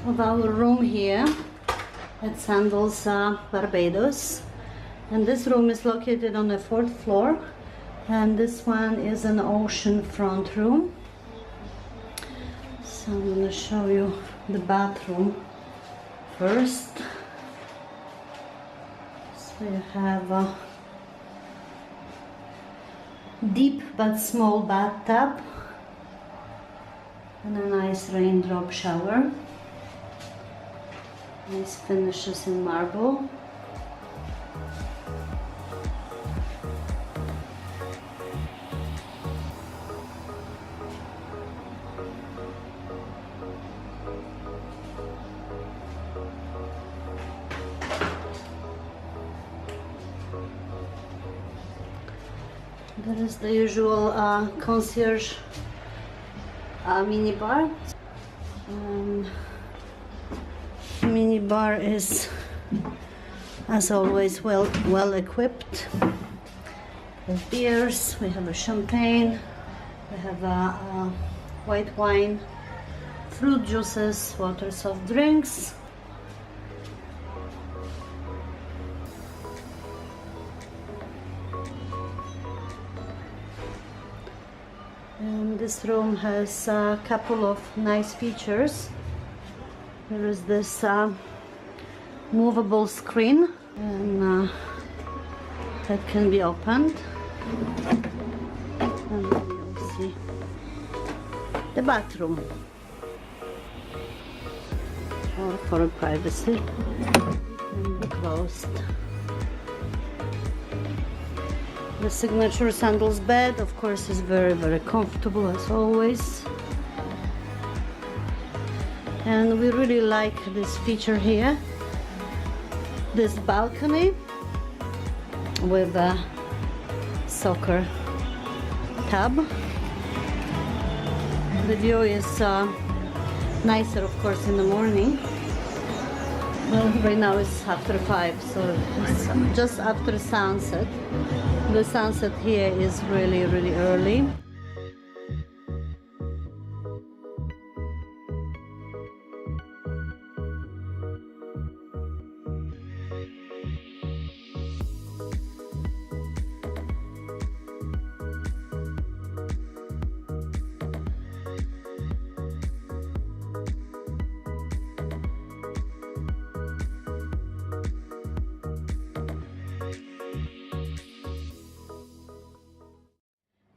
of our room here at Sandals Barbados, and this room is located on the 4th floor, and this one is an ocean front room. So I'm going to show you the bathroom first. So you have a deep but small bathtub and a nice raindrop shower. Nice finishes in marble. There is the usual concierge minibar. Minibar is, as always, well equipped with beers. We have a champagne, we have a white wine, fruit juices, water, soft drinks. And this room has a couple of nice features. There is this movable screen, and that can be opened. And you'll see the bathroom, or for privacy, can be closed. The signature Sandals bed, of course, is very comfortable as always. And we really like this feature here, this balcony with a soccer tub. The view is nicer, of course, in the morning. Well, right now it's after 5, so it's just after sunset. The sunset here is really early.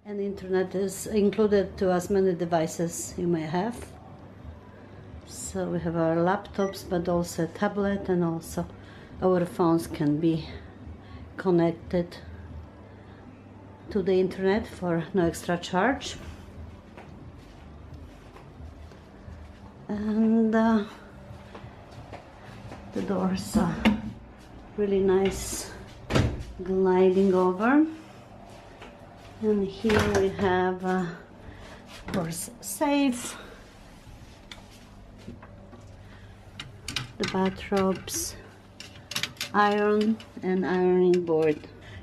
And internet is included to as many devices you may have. So we have our laptops, but also a tablet, and also our phones can be connected to the internet for no extra charge. And the doors are really nice, gliding over. And here we have, of course, safe, the bathrobes, iron and ironing board.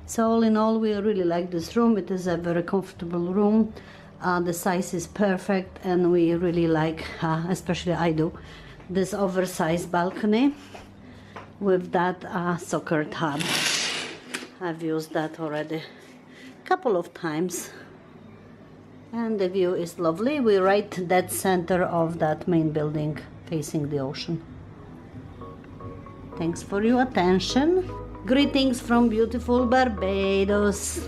So all in all, we really like this room. It is a very comfortable room. The size is perfect, and we really like, especially I do, this oversized balcony with that soccer tub. I've used that already couple of times, and the view is lovely. We're right dead center of that main building facing the ocean. Thanks for your attention. Greetings from beautiful Barbados.